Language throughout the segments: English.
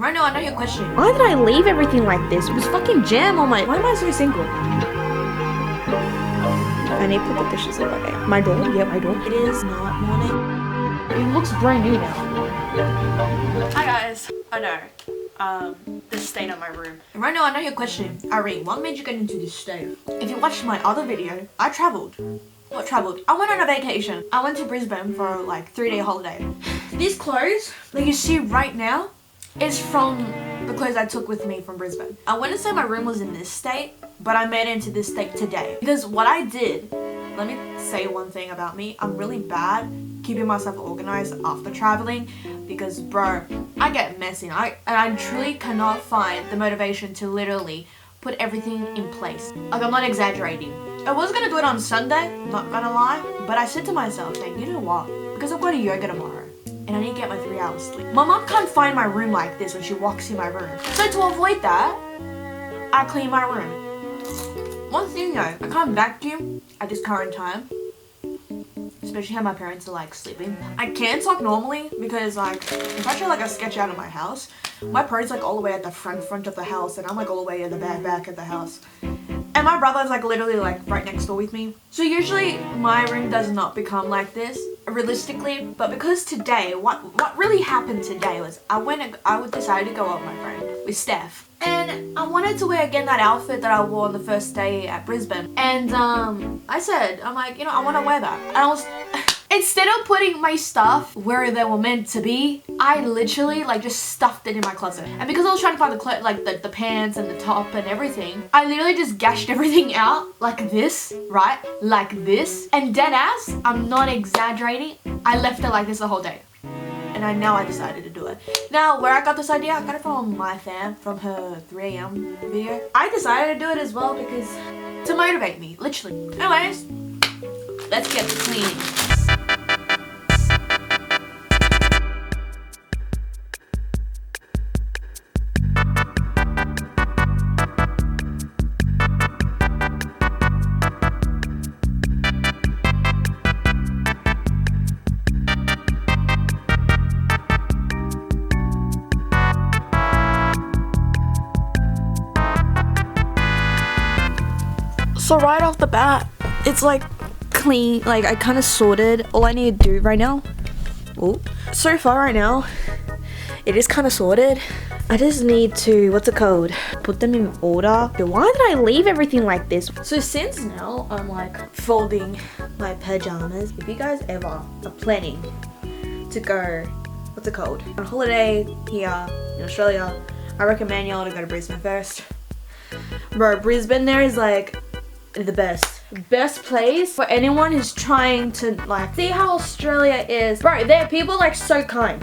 Right now I know you're questioning, why did I leave everything like this? It was fucking jam on my... Why am I so single? I need to put the dishes away. My door? Yeah, my door. It is not morning. It looks brand new now. Hi guys. I know. The state of my room. Right now I know you're questioning, Irene, what made you get into this state? If you watched my other video, I traveled. What traveled? I went on a vacation. I went to Brisbane for like 3-day holiday. These clothes that you see right now is from the clothes I took with me from Brisbane. I wouldn't say my room was in this state, but I made it into this state today. Because what I did, let me say one thing about me, I'm really bad keeping myself organized after traveling because bro, I get messy and I truly cannot find the motivation to literally put everything in place. Like I'm not exaggerating. I was gonna do it on Sunday, not gonna lie, but I said to myself, hey, you know what? Because I'm going to yoga tomorrow and I need to get my 3 hours sleep. My mom can't find my room like this when she walks in my room. So to avoid that, I clean my room. One thing though, I can't vacuum at this current time, especially how my parents are like sleeping. I can talk normally because like, if I show like a sketch out of my house, my parents like all the way at the front of the house and I'm like all the way at the back of the house. And my brother's like literally like right next door with me. So usually my room does not become like this, realistically. But because today, what really happened today was I decided to go out with my friend, with Steph. And I wanted to wear again that outfit that I wore on the first day at Brisbane. And I said, I'm like, you know, I want to wear that. And I was... Instead of putting my stuff where they were meant to be, I literally like just stuffed it in my closet. And because I was trying to find the clothes, like the pants and the top and everything, I literally just gashed everything out like this, right? Like this. And dead ass, I'm not exaggerating, I left it like this the whole day. And I decided to do it. Now, where I got this idea, I got it from Mai Pham, from her 3 a.m. video. I decided to do it as well because to motivate me, literally. Anyways, let's get to cleaning. So right off the bat, it's like clean, like I kind of sorted. All I need to do right now, so far right now, it is kind of sorted. I just need to, what's it called? Put them in order. Why did I leave everything like this? So since now I'm like folding my pajamas, if you guys ever are planning to go, what's it called? On holiday here in Australia, I recommend y'all to go to Brisbane first. Bro, Brisbane there is like the best place for anyone who's trying to like see how Australia is. Bro, there are people like so kind.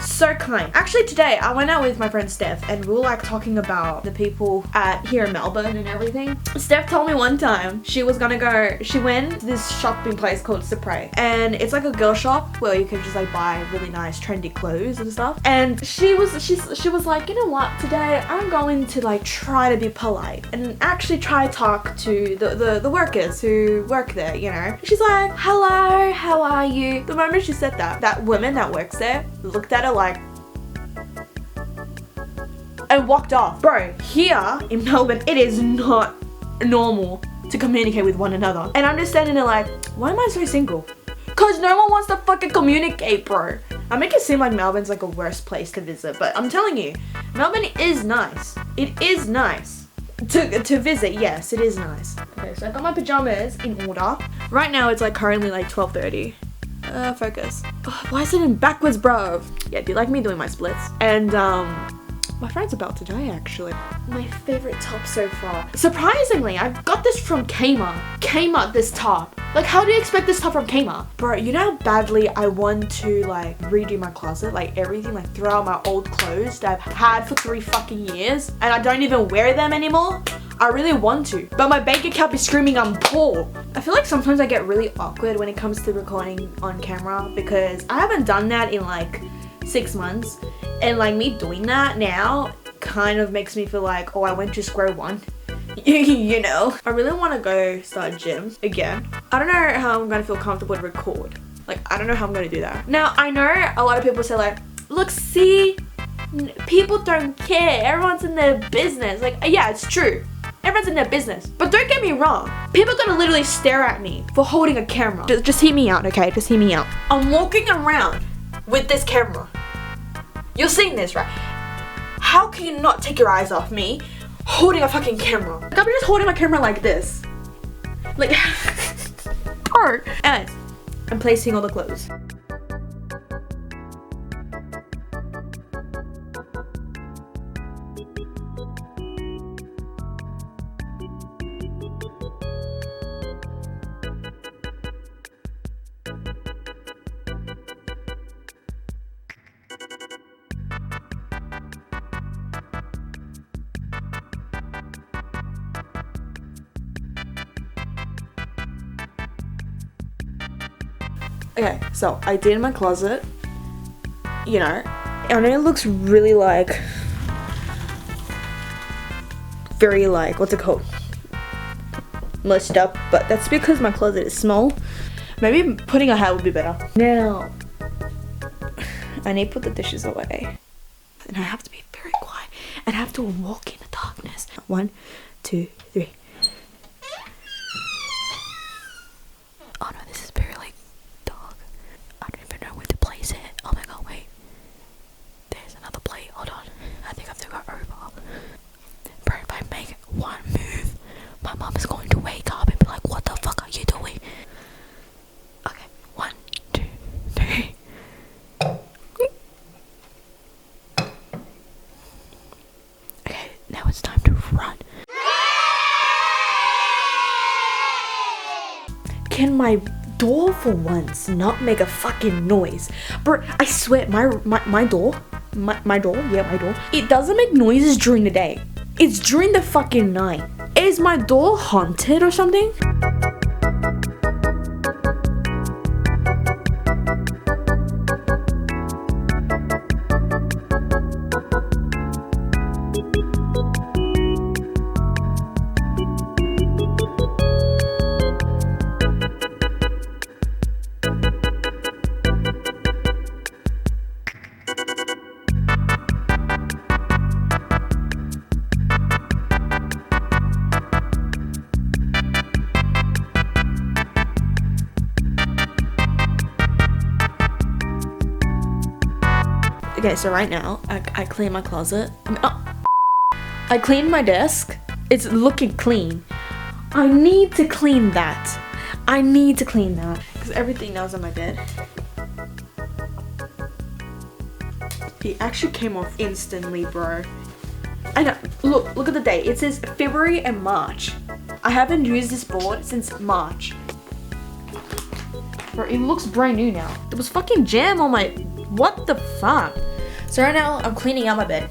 Actually today I went out with my friend Steph and we were like talking about the people here in Melbourne and everything. Steph told me one time she went to this shopping place called Surprise, and it's like a girl shop where you can just like buy really nice trendy clothes and stuff. And she was like, you know what, today I'm going to like try to be polite and actually try to talk to the workers who work there, you know. She's like, hello, how are you? The moment she said that woman that works there looked at her like and walked off. Bro, here in Melbourne it is not normal to communicate with one another, and I'm just standing there like, why am I so single? Cause no one wants to fucking communicate, bro. I make it seem like Melbourne's like a worst place to visit, but I'm telling you, Melbourne is nice. It is nice to visit. Yes, it is nice. Okay, so I got my pajamas in order. Right now it's like currently like 12:30. Focus. Oh, why is it in backwards, bro? Yeah, do you like me doing my splits? And my friend's about to die actually. My favorite top so far. Surprisingly, I've got this from Kmart. Kmart, this top. Like, how do you expect this top from Kmart? Bro, you know how badly I want to like redo my closet, like everything, like throw out my old clothes that I've had for 3 fucking years and I don't even wear them anymore? I really want to, but my bank account is screaming I'm poor. I feel like sometimes I get really awkward when it comes to recording on camera because I haven't done that in like 6 months, and like me doing that now kind of makes me feel like, oh, I went to square one. You know, I really want to go start gym again. I don't know how I'm gonna feel comfortable to record. Like, I don't know how I'm gonna do that. Now I know a lot of people say like, look, see, People don't care. Everyone's in their business. Like, yeah, it's true. Everyone's in their business. But don't get me wrong. People are gonna literally stare at me for holding a camera. Just hear me out, okay? Just hear me out. I'm walking around with this camera. You're seeing this, right? How can you not take your eyes off me holding a fucking camera? Like, I'm just holding my camera like this. Like, part. And I'm placing all the clothes. Okay, so I did my closet, you know, and it looks really like, very like, what's it called, mushed up, but that's because my closet is small. Maybe putting a hat would be better. Now, I need to put the dishes away, and I have to be very quiet, and I have to walk in the darkness. 1, 2, 3. Oh no, this is very like dark. I don't even know where to place it. Oh my god, wait. There's another plate. Hold on. I think I have to go over. Bro, if I make one move, my mom is going to wake up and be like, what the fuck are you doing? Okay, 1, 2, 3. Okay, now it's time to run. Can my door for once not make a fucking noise? Bro, I swear, my door, my door, it doesn't make noises during the day. It's during the fucking night. Is my door haunted or something? Okay, so right now, I clean my closet. I cleaned my desk. It's looking clean. I need to clean that. Because everything now is on my bed. It actually came off instantly, bro. I know. Look at the date. It says February and March. I haven't used this board since March. Bro, it looks brand new now. There was fucking jam on my... What the fuck? So right now, I'm cleaning out my bed.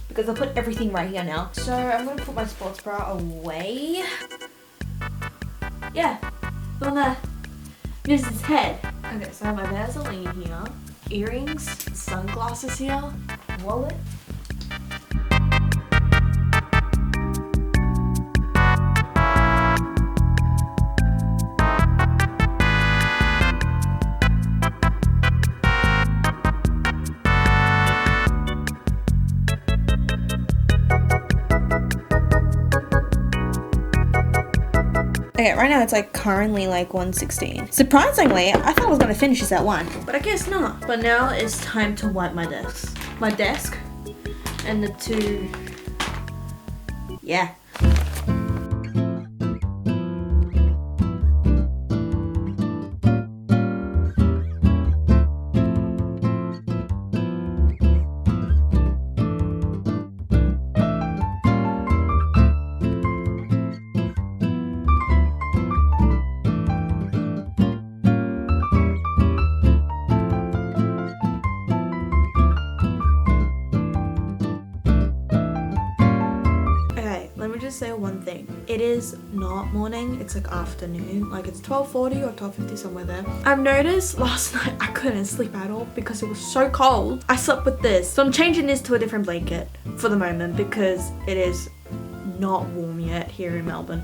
Because I put everything right here now. So I'm going to put my sports bra away. Yeah. The one that uses its head. Okay, so my Vaseline here. Earrings. Sunglasses here. Wallet. Okay, right now it's like currently like 1:16. Surprisingly, I thought I was gonna finish this at 1, but I guess not. But now it's time to wipe my desk. And the two, yeah. Just say one thing. It is not morning, it's like afternoon, like it's 12:40 or 12:50, somewhere there. I've noticed last night I couldn't sleep at all because it was so cold. I slept with this, so I'm changing this to a different blanket for the moment because it is not warm yet here in Melbourne.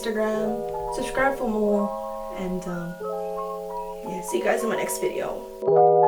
Instagram. Subscribe for more. And yeah, see you guys in my next video.